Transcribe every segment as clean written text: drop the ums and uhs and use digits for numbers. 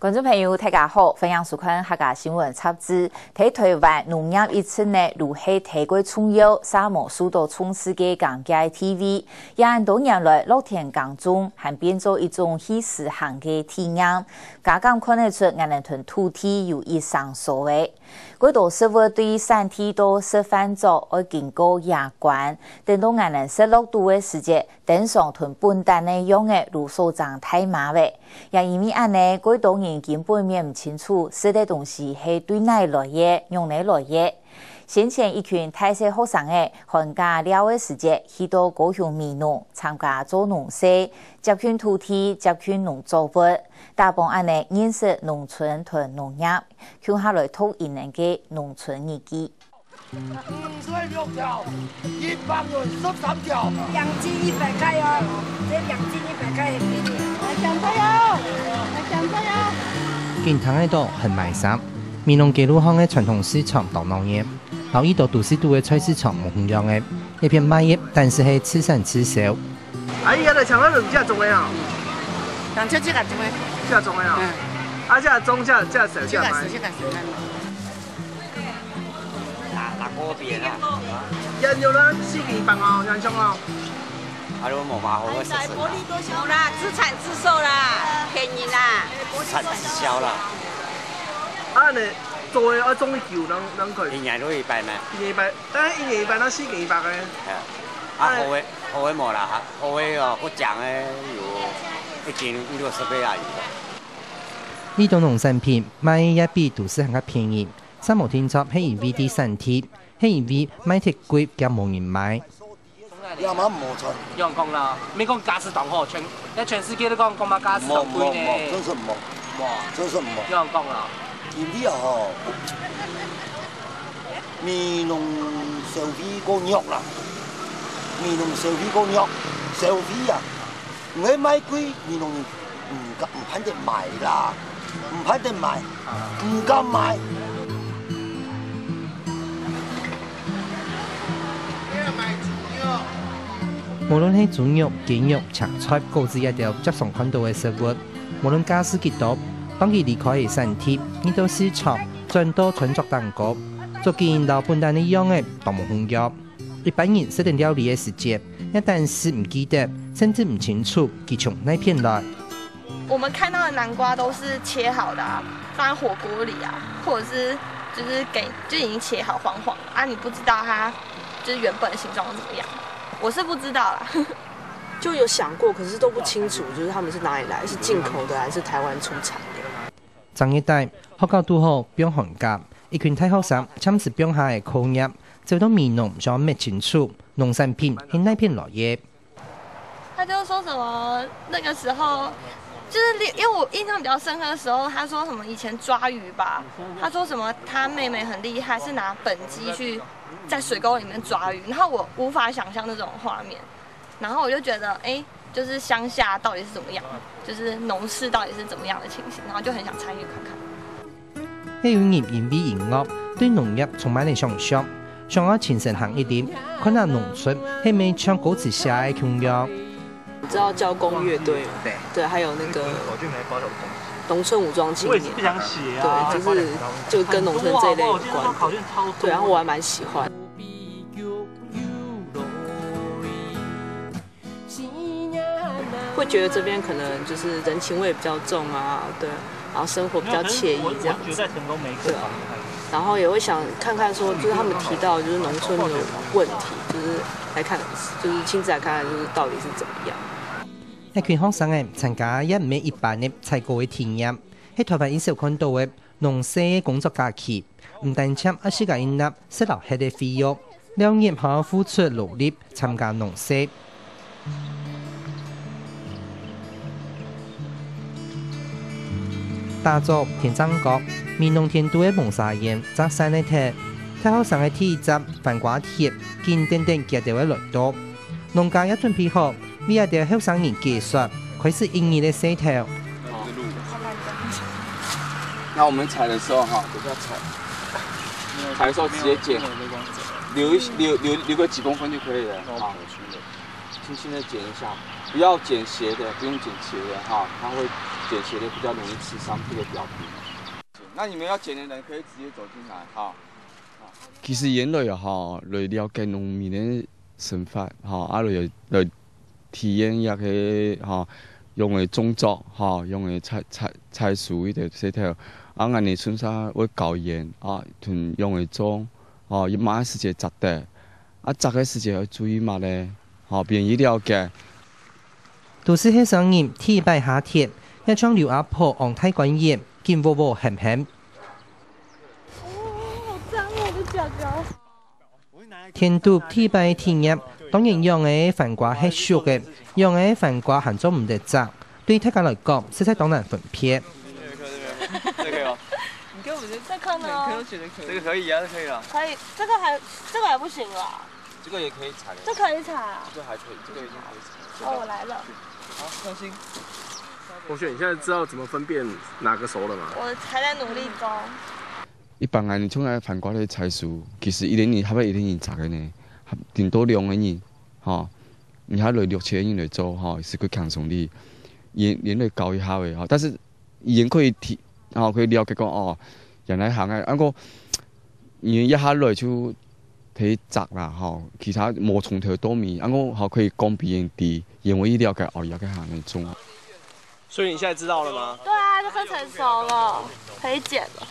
观众朋友，大家好，欢迎收看客家新闻插枝。在台湾农业一村呢，如系太过重要，沙漠数到从事嘅港界 TV， 也按多年来乐天耕种，还变做一种稀释行嘅体验。家刚看得出，俺们屯土地有以上所谓。嗰度生活对山体都十分早，要经过夜关，等到俺们16度嘅时节，登上屯本单嘅用嘅如所长太麻烦。也因为安尼，嗰度人根本面唔清楚，食的东西系对哪来嘅，用哪来嘅。先前一群大学学生嘅寒假了嘅时节，去到高雄美农参加做农事，接训土地，接训农作物，大帮安尼认识农村屯农业，向下来读一年嘅农村日记。506条，100人13条。2斤100块哦，这2斤100块很便宜。来抢菜哟，来抢菜哟。健康喺度很卖衫，美浓街路巷嘅传统市场到农业，留意到都市度嘅菜市场冇同样嘅，一片卖业，但是係此生此少。啊，伊来抢了2只种的啊2只这个种的，这种的啊，啊这种这少这卖。拿锅边啊！人有啦，400哦，人上哦。还有冇麻好嘅食食。有啦，自产自售啦，便宜啦，产销啦。啊，你做嘅种旧能佢。一年都100咩？100，但係1年100，那4年100嘅。係啊，好嘅冇啦，好嘅哦，不講嘅有1斤50-60倍啊！呢度農產品賣也比都市更加便宜。三毛天作係因為啲產體，係因為買太貴，而冇人買。亞馬冇錯。有人講啦，沒講價值當好，全世界都講嘛價值當貴呢。真是冇，真是冇。有人講啦。因為哦，美濃消費過弱啦，美濃消費過弱，消費啊，唔係買貴，美濃唔肯定買啦，唔肯定買，唔敢買。無論係豬肉、雞肉、青菜，各自一條接送看到嘅食物，無論價值幾多，當佢離開嘅身體，呢到市場轉到村作蛋糕，就見到本單一樣嘅都冇紅藥。一般人食定料理嘅時節，一但是唔記得，甚至唔清楚佢從哪片來。我們看到的南瓜都是切好的啊，放在火鍋裡啊，或者是就已經切好黃黃啊，你不知道它就是原本的形狀是怎麼樣。我是不知道啦，就有想過，可是都不清楚，就是他們是哪裡來，是進口的還是台灣出產的。上一代學校拄好變寒假，一群大學生參與變下嘅考驗，走到美濃想問清楚農產品係哪片來嘅。他就說什麼那個時候，就是因為我印象比較深刻的時候，他說什麼以前抓魚吧，他說什麼他妹妹很厲害，是拿本機去在水溝裡面抓魚，然後我無法想象那種畫面，然後我就覺得，就是鄉下到底是怎麼樣，就是農事到底是怎麼樣的情形，然後就很想參與看看。呢有業因為音樂對農業充滿了想象，想要親身行一點，看下農村係咪唱歌詞下嘅腔調。你知道交工樂隊嗎？對，還有那個農村武裝青年。我也是不想寫啊。對，就跟農村這一類有關。對，然後我還蠻喜歡。會覺得這邊可能就是人情味比較重啊，對，然後生活比較愜意這樣子。對啊，然後也會想看看說，就是他們提到就是農村的問題，就是來看，就是親自來看看，就是到底是怎麼樣。一群學生嘅參加一唔係一般嘅採購嘅體驗，喺台灣一少看到嘅農事嘅工作假期，唔單止一時間引納適合佢哋費用，2年還要付出努力參加農事。大作田長國，美濃田都嘅蒙沙園摘山嘅鐵，睇學生嘅體質反瓜鐵，見等等幾條嘅來到，農家一準備好。為一條後生人技術，開始英語的舌頭。那我們採的時候哈，不要採，採的時候直接剪，留個幾公分就可以了，好，輕輕的剪一下，不要剪斜的，不用剪斜的哈，它會剪斜的比较容易刺伤这个表皮。那你们要剪的人可以直接走进来哈。其實演嚟來了解農民嘅生活來體驗一個用嚟種作用嚟採樹呢啲條，我哋村沙會教研同用嚟種要買時節摘的，摘嘅時節要注意乜咧？便於了解。都市後生人體擺下鐵，一將劉阿婆昂太管嚴，見窩窩鹹鹹。天都體擺體驗，當然用嘅飯瓜係熟嘅，用嘅飯瓜行咗唔得摘，對大家來講，實在當難分辨。這個哦，你給我們這顆呢？這個可以啊，這可以了。可以，這個還不行啦。這個也可以採。這可以採啊。這個還可以，這個已經可以採。哦，我來了。好，放心。同學，你現在知道怎麼分辨哪個熟了嗎？我還在努力中。一般人從來飯瓜咧採樹，其實一年年係咪一年年摘嘅呢？頂多2年，你喺來6、7年來做，是佢強鬆啲，連來教一下嘅，但是已經可以可以了解講人嚟行嘅，個一下來就睇摘啦，其他冇從頭到尾，可以講別人啲，因為了解要嘅行嚟種。所以你現在知道了嗎？對啊，這個成熟了，可以剪了。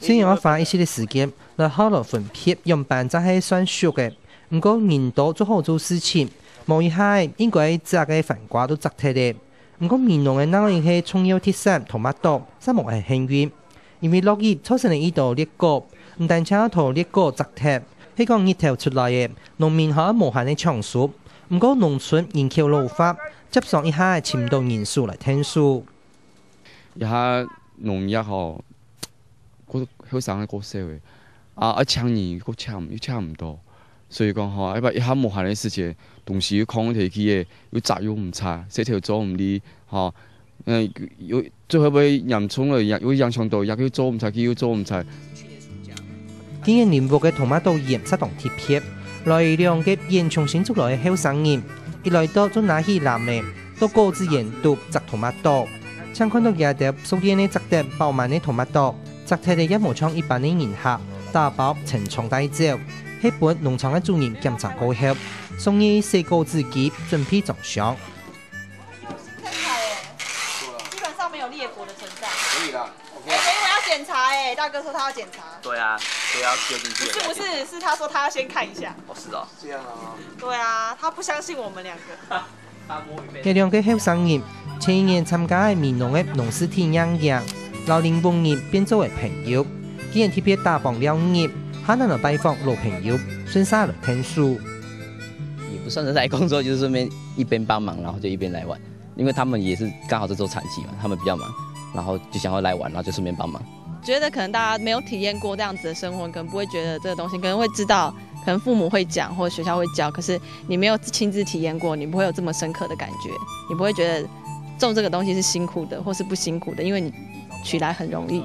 雖然我花一些時間來學來分辨用板摘係算熟嘅，不過人多做好做事情，冇一下應該摘嘅飯瓜都摘脫嘅。不過面農嘅那樣係蔥油鐵山同埋豆，實冇係幸運，因為落葉造成嚟呢度裂果，唔但請頭裂果摘脫，係講日頭出來嘅農民可無限嘅長數，不過農村人口老化，接上一下潛到人數來聽數。一下農業好生個社會，搶人又搶唔到，所以講一下無限嘅時間，東西要扛起嘅，要摘又唔摘，這條做唔嚟，要最後尾嚴重嚟，要影響到，又要做唔晒，佢要做唔晒。今年年末嘅同馬豆鹽適當貼片，來兩嘅鹽重新做來嘅後生鹽，一來到就拿起藍嘅，到果子鹽度摘同馬豆，請看到廿碟數啲嘅摘碟爆滿嘅同馬豆。摘脫嘅一模廠一般嘅人客打包盛裝帶走，喺本農場嘅主人檢查過後，送去4個自己準備裝箱。基本上沒有裂果的存在。可以啦。因為要檢查大哥說他要檢查。對啊，所以要丟進去。不是，是他說他要先看一下。哦，是哦。這樣啊。對啊，他不相信我們兩個。呢兩個後生人前年參加嘅面農嘅農事體驗營。老齡農業變作為朋友，既然特別打幫了業，還能來拜訪老朋友，順沙來聽書。也不算是來工作，就是順便一邊幫忙，然後就一邊來玩。因為他們也是剛好是做產期嘛，他們比較忙，然後就想要來玩，然後就順便幫忙。覺得可能大家沒有體驗過這樣子的生活，可能不會覺得這個東西，可能會知道，可能父母會講或者學校會教，可是你沒有親自體驗過，你不會有這麼深刻的感覺，你不會覺得種這個東西是辛苦的或是不辛苦的，因為你取來很容易。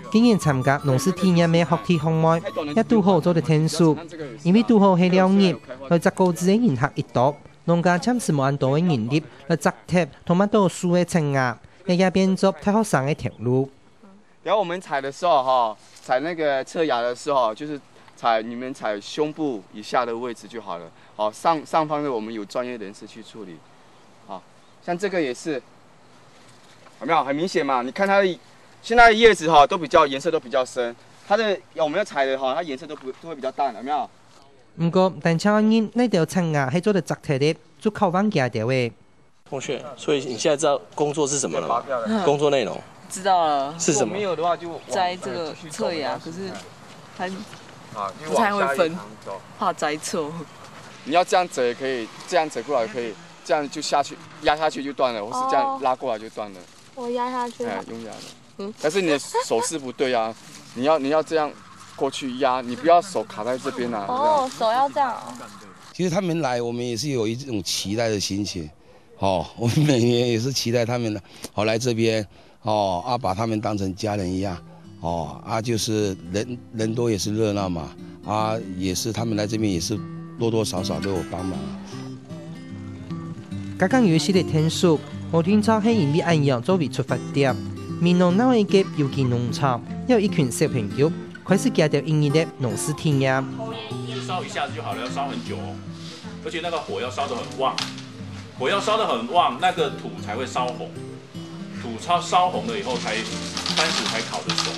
今年參加農事體驗嘅學體項目，一拄好做得聽書，因為拄好係了業，來摘果子嘅人客一多，農家暫時冇按多嘅人力來摘貼同埋多樹嘅青芽，也變作太學生嘅條路。然後我們採的時候採那個側芽的時候，就是你們採胸部以下的位置就好了。上方的我們有專業人士去處理。像這個也是。有沒有很明顯嘛？你看它的現在的葉子都比較顏色都比較深，它的我們要採的它顏色都會比較淡，有沒有？不過，但請問那條青芽係做得摘脫的，就靠往家條誒。同學，所以你現在知道工作是什麼了嗎？工作內容知道了。是什麼？沒有的話就摘這個側芽，可是還不太會分，怕摘錯。你要這樣折也可以，這樣折過來可以，這樣就下去壓下去就斷了，或是這樣拉過來就斷了。我壓下去。用壓的。但是你的手勢不對啊，你要這樣過去壓，你不要手卡在這邊啊。哦，手要這樣。其實他們來，我們也是有一種期待的心情。我們每年也是期待他們來這邊，把他們當成家人一樣。就是人多也是熱鬧嘛。也是他們來這邊也是多多少少都有幫忙。剛剛有一系列聽書。无天操係因為安陽作為出發點，民農那一級尤其農場，有一群小朋友開始加入音樂的農事體驗。燒一下子就好了，要燒很久哦，而且那個火要燒得很旺，火要燒得很旺，那個土才會燒紅，土燒紅了以後番薯才烤得熟。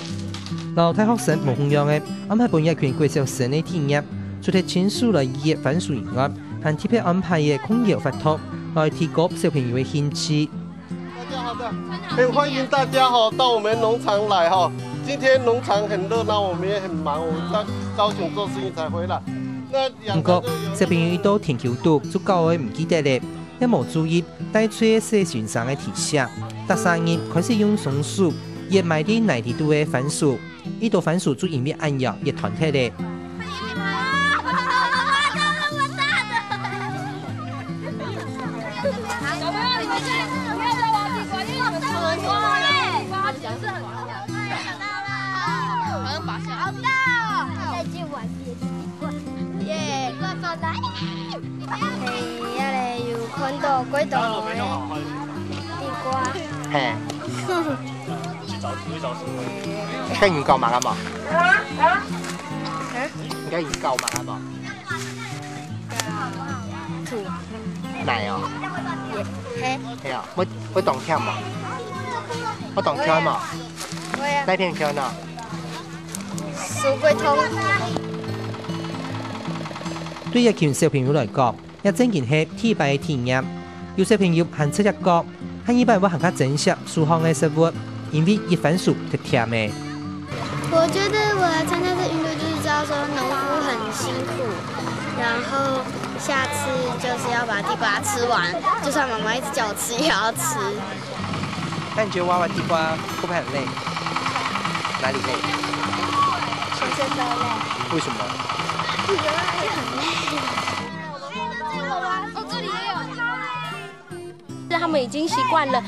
老太學生無同樣嘅，安排半日群貴小生嘅體驗，除咗親屬來熱番薯以外，還特別安排嘅空調發托。來提高小朋友的興趣。大家好的，很歡迎大家到我們農場來哈。今天農場很熱鬧，我們也很忙，我們在高雄做生意才回來。不過小朋友一到田球度就搞嘅唔記得咧，一無注意帶出細船上嘅提醒，第三日開始用松鼠熱埋啲內地度嘅番薯，呢度番薯就因為安陽熱團體咧。鬼島嘅地瓜，係，而家研究埋啊嘛？而家研究埋啊嘛？土，嚟啊？係啊，我當聽嘛？我當聽嘛？哪片聽啊？蘇龜湯。對一群小朋友來講，一整件係體驗嘅體驗。有小朋友行出一個，喺呢班會行較珍惜樹項嘅食物，因為熱番薯特甜嘅。我覺得我來參加這運動，就是知道說農夫很辛苦，然後下次就是要把地瓜吃完，就算媽媽一直叫我吃，也要吃。那你覺得挖完地瓜會不會很累？哪裡累？全身都累。為什麼？我覺得很累。他們已經習慣了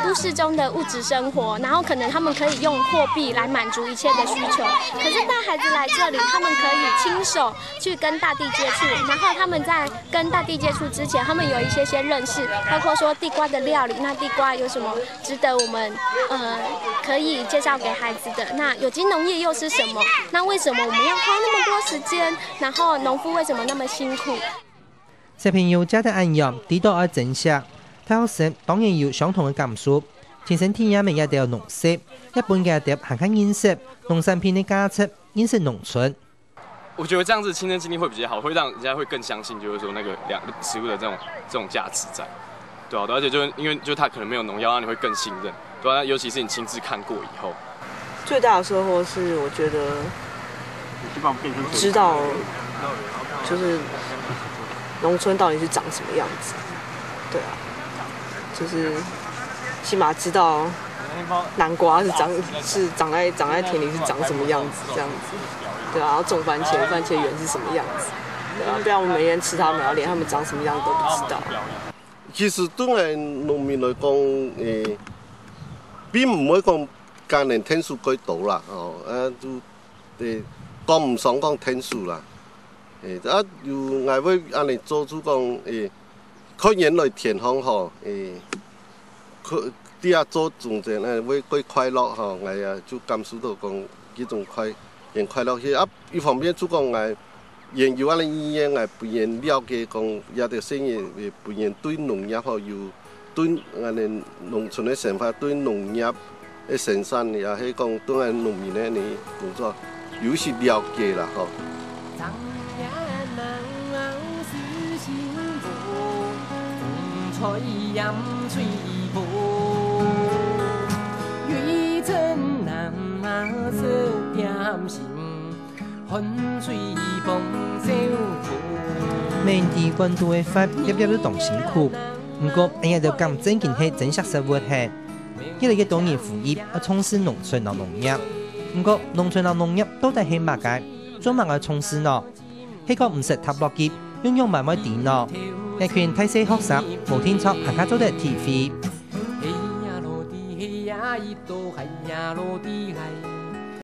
都市中的物質生活，然後可能他們可以用貨幣來滿足一切的需求。可是帶孩子來這裡，他們可以親手去跟大地接觸，然後他們在跟大地接觸之前，他們有一些認識，包括說地瓜的料理，那地瓜有什麼值得我們可以介紹給孩子的？那有機農業又是什麼？那為什麼我們要花那麼多時間？然後農夫為什麼那麼辛苦？小朋友家的安陽，地道而珍惜。大學生當然有相同嘅感受，親身體驗嘅一條農事，一般嘅一條行看認識農產品嘅價值，認識農村。我覺得這樣子親身經歷會比較好，會讓人家會更相信，就是說那個食物的這種價值在，對啊，而且就因為就它可能沒有農藥，讓你會更信任，對啊，尤其是你親自看過以後。最大的收穫是，我覺得知道就是農村到底是長什麼樣子，對啊。就是起碼知道南瓜是長在田裡是長什麼樣子，這樣子，對啊，然後種番茄園是什麼樣子，對啊，不然我們每天吃它們，連它們長什麼樣都不知道。其實對農民來講，並唔會講今年天數幾多啦，都講唔上講天數啦，要嗌會按嚟做出講佢原來田方嗬，佢啲啊做種植咧會幾快樂嗬，我啊就感受到講幾種快樂些啊，一方面就講我研究啊啲醫院我不願了解講有啲生意不願對農業嗬，要對我哋農村嘅生活對農業嘅生產也係講對我哋農民咧你工作有些了解啦嗬。面對溫度嘅法，日日都當辛苦。不過，人家就咁真件係珍惜生活係，越嚟越多人富裕，要從事農村同農業。不過，農村同農業到底係乜嘅？做乜要從事呢？係個唔識塔落結，用慢慢電腦。一群睇細學生無天操行下做啲 TV。